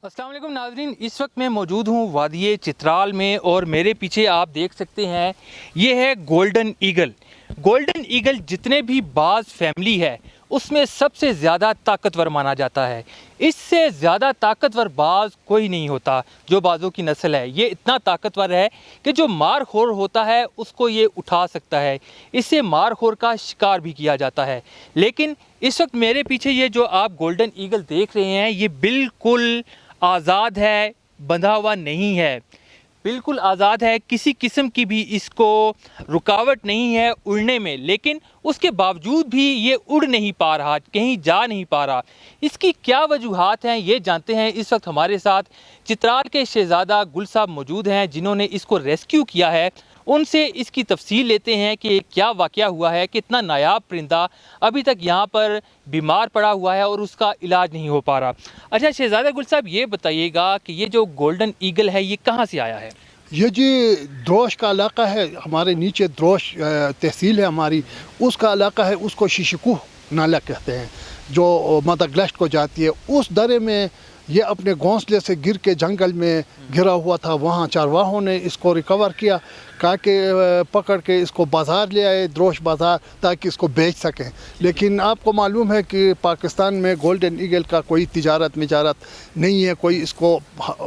अस्सलाम वालेकुम नाज़रीन, इस वक्त मैं मौजूद हूँ वादी चित्राल में और मेरे पीछे आप देख सकते हैं ये है गोल्डन ईगल। गोल्डन ईगल जितने भी बाज फैमिली है उसमें सबसे ज़्यादा ताकतवर माना जाता है। इससे ज़्यादा ताकतवर बाज कोई नहीं होता। जो बाज़ों की नस्ल है ये इतना ताकतवर है कि जो मारखोर होता है उसको ये उठा सकता है। इससे मारखोर का शिकार भी किया जाता है। लेकिन इस वक्त मेरे पीछे ये जो आप गोल्डन ईगल देख रहे हैं ये बिल्कुल आज़ाद है, बंधा हुआ नहीं है, बिल्कुल आज़ाद है। किसी किस्म की भी इसको रुकावट नहीं है उड़ने में, लेकिन उसके बावजूद भी ये उड़ नहीं पा रहा, कहीं जा नहीं पा रहा। इसकी क्या वजूहात हैं ये जानते हैं। इस वक्त हमारे साथ चित्राल के शहज़ादा गुल साहब मौजूद हैं जिन्होंने इसको रेस्क्यू किया है। उनसे इसकी तफसील लेते हैं कि क्या वाक़या हुआ है, कितना नायाब परिंदा अभी तक यहाँ पर बीमार पड़ा हुआ है और उसका इलाज नहीं हो पा रहा। अच्छा शहज़ादा गुल साहब ये बताइएगा कि ये जो गोल्डन ईगल है ये कहाँ से आया है? ये जी द्रोश का इलाका है, हमारे नीचे द्रोश तहसील है हमारी, उसका इलाका है, उसको शिशकुह नाला कहते हैं जो मदगलश्त को जाती है। उस दरे में ये अपने घोंसले से गिर के जंगल में गिरा हुआ था। वहाँ चरवाहों ने इसको रिकवर किया, कहा कि पकड़ के इसको बाज़ार ले आए, द्रोश बाज़ार, ताकि इसको बेच सकें। लेकिन आपको मालूम है कि पाकिस्तान में गोल्डन ईगल का कोई तिजारत नहीं है, कोई इसको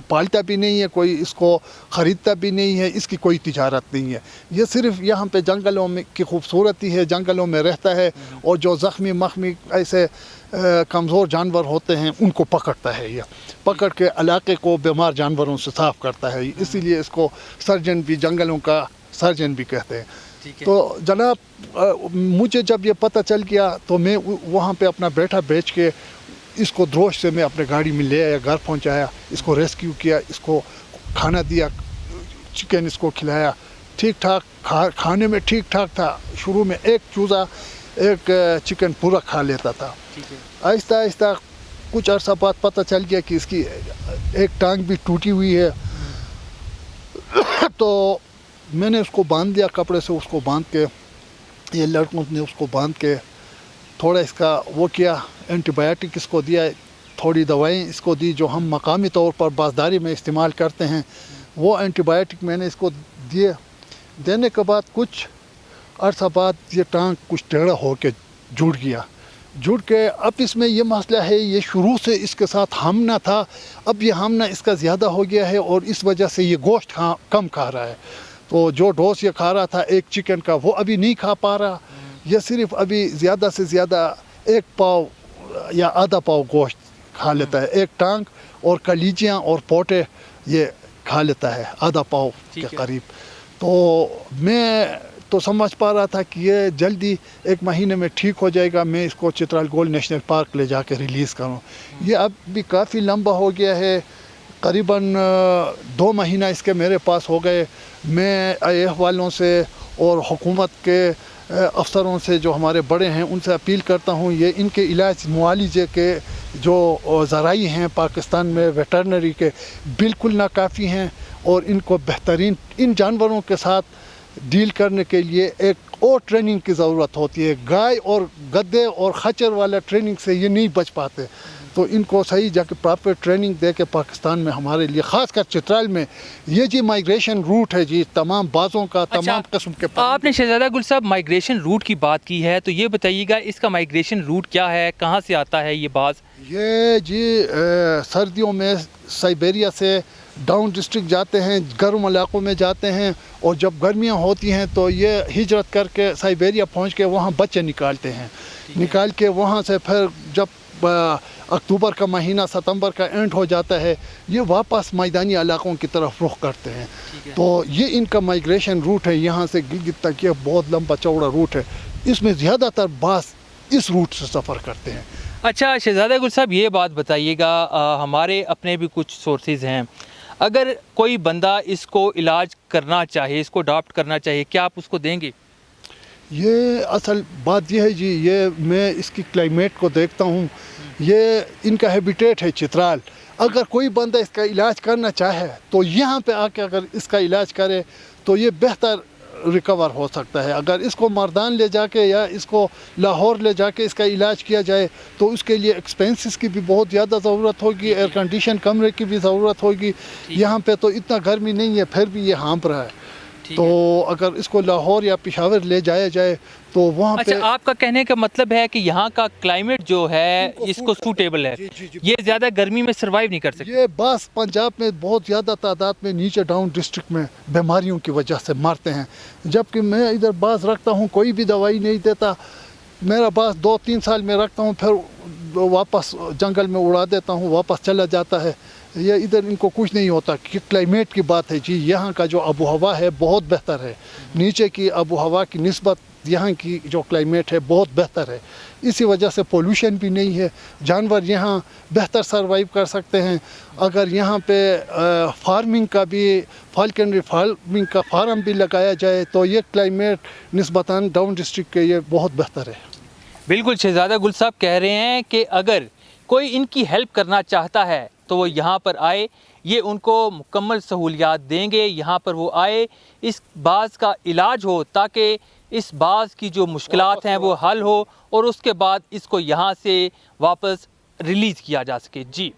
पालता भी नहीं है, कोई इसको ख़रीदता भी नहीं है, इसकी कोई तिजारत नहीं है। ये सिर्फ़ यहाँ पे जंगलों में की खूबसूरती है, जंगलों में रहता है और जो ज़ख्मी मख्मी ऐसे कमज़ोर जानवर होते हैं उनको पकड़ता है। ये पकड़ के इलाके को बीमार जानवरों से साफ़ करता है, इसीलिए इसको सर्जन भी, जंगलों का सर्जन भी कहते हैं। तो जनाब मुझे जब ये पता चल गया तो मैं वहाँ पे अपना बैठा बेच के इसको द्रोश से मैं अपने गाड़ी में ले आया, घर पहुँचाया, इसको रेस्क्यू किया, इसको खाना दिया, चिकन इसको खिलाया, ठीक ठाक खाने में ठीक ठाक था। शुरू में एक चूज़ा एक चिकन पूरा खा लेता था। आहिस्ता आहिस्ता कुछ अरसा बाद पता चल गया कि इसकी एक टांग भी टूटी हुई है। तो मैंने उसको बांध दिया कपड़े से, उसको बांध के, ये लड़कों ने उसको बांध के थोड़ा इसका वो किया, एंटीबायोटिक इसको दिया, थोड़ी दवाएं इसको दी जो हम मकामी तौर पर बाज़दारी में इस्तेमाल करते हैं। वो एंटीबायोटिक मैंने इसको दिए। देने के बाद कुछ अरसा बाद ये टांग कुछ टेढ़ा होकर जुड़ गया। जुड़ के अब इसमें ये मसला है, ये शुरू से इसके साथ हमना था, अब ये हमना इसका ज़्यादा हो गया है और इस वजह से ये गोश्त कम खा रहा है। तो जो डोज ये खा रहा था एक चिकन का वो अभी नहीं खा पा रहा। ये सिर्फ अभी ज़्यादा से ज़्यादा एक पाव या आधा पाव गोश्त खा लेता है। एक टांग और कलीजियाँ और पोटे ये खा लेता है आधा पाव के करीब। तो मैं तो समझ पा रहा था कि ये जल्दी 1 महीने में ठीक हो जाएगा, मैं इसको चित्राल गोल्ड नेशनल पार्क ले जाकर रिलीज़ करूं। ये अब भी काफ़ी लंबा हो गया है, करीबन 2 महीना इसके मेरे पास हो गए। मैं आईएएफ वालों से और हुकूमत के अफसरों से जो हमारे बड़े हैं उनसे अपील करता हूं, ये इनके इलाज मुआवजे के जो ज़राई हैं पाकिस्तान में वेटरनरी के बिल्कुल नाकाफ़ी हैं और इनको बेहतरीन इन जानवरों के साथ डील करने के लिए एक और ट्रेनिंग की ज़रूरत होती है। गाय और गधे और खच्चर वाला ट्रेनिंग से ये नहीं बच पाते, तो इनको सही जाके प्रॉपर ट्रेनिंग दे के पाकिस्तान में हमारे लिए, ख़ासकर चित्राल में, ये जी माइग्रेशन रूट है जी तमाम बाज़ों का। अच्छा, तमाम किस्म के आपने शहज़ादा गुल साहब माइग्रेशन रूट की बात की है, तो ये बताइएगा इसका माइग्रेशन रूट क्या है, कहाँ से आता है ये बाज़? ये जी सर्दियों में साइबेरिया से डाउन डिस्ट्रिक्ट जाते हैं, गर्म इलाकों में जाते हैं, और जब गर्मियां होती हैं तो ये हिजरत करके साइबेरिया पहुंच के वहां बच्चे निकालते हैं। निकाल के वहाँ से फिर जब अक्टूबर का महीना सितंबर का एंड हो जाता है, ये वापस मैदानी इलाकों की तरफ रुख करते हैं। तो ये इनका माइग्रेशन रूट है, यहाँ से गिलगित तक ये बहुत लंबा चौड़ा रूट है। इसमें ज़्यादातर बास इस रूट से सफ़र करते हैं। अच्छा शहजादा गुल साहब, ये बात बताइएगा, हमारे अपने भी कुछ सोर्सेज हैं, अगर कोई बंदा इसको इलाज करना चाहे, इसको अडॉप्ट करना चाहे, क्या आप उसको देंगे? ये असल बात ये है जी, ये मैं इसकी क्लाइमेट को देखता हूँ, ये इनका हैबिटेट है चित्राल। अगर कोई बंदा इसका इलाज करना चाहे तो यहाँ पे आके अगर इसका इलाज करे तो ये बेहतर रिकवर हो सकता है। अगर इसको मर्दान ले जाके या इसको लाहौर ले जाके इसका इलाज किया जाए तो उसके लिए एक्सपेंसेस की भी बहुत ज़्यादा ज़रूरत होगी, एयर कंडीशन कमरे की भी ज़रूरत होगी। यहाँ पे तो इतना गर्मी नहीं है, फिर भी ये हाँप रहा है। तो अगर इसको लाहौर या पेशावर ले जाया जाए तो वहाँ पे। अच्छा, आपका कहने का मतलब है कि यहाँ का क्लाइमेट जो है इसको सूटेबल है, ये ज़्यादा गर्मी में सर्वाइव नहीं कर सकते। ये बस पंजाब में बहुत ज़्यादा तादाद में नीचे डाउन डिस्ट्रिक्ट में बीमारियों की वजह से मरते हैं, जबकि मैं इधर बास रखता हूँ, कोई भी दवाई नहीं देता। मेरा बास 2-3 साल में रखता हूँ, फिर वापस जंगल में उड़ा देता हूँ, वापस चला जाता है। ये इधर इनको कुछ नहीं होता। कि क्लाइमेट की बात है जी, यहाँ का जो आबो हवा है बहुत बेहतर है, नीचे की आबो हवा की निस्बत यहाँ की जो क्लाइमेट है बहुत बेहतर है। इसी वजह से पोल्यूशन भी नहीं है, जानवर यहाँ बेहतर सरवाइव कर सकते हैं। अगर यहाँ पे फार्मिंग का भी, फाल्कनरी फार्मिंग का फार्म भी लगाया जाए तो ये क्लाइमेट निस्बतन डाउन डिस्ट्रिक्ट के ये बहुत बेहतर है। बिल्कुल, शहजादा गुल साहब कह रहे हैं कि अगर कोई इनकी हेल्प करना चाहता है तो वो यहाँ पर आए, ये उनको मुकम्मल सहूलियात देंगे। यहाँ पर वो आए, इस बाज़ का इलाज हो ताकि इस बाज़ की जो मुश्किलात हैं वो हल हो और उसके बाद इसको यहाँ से वापस रिलीज़ किया जा सके। जी।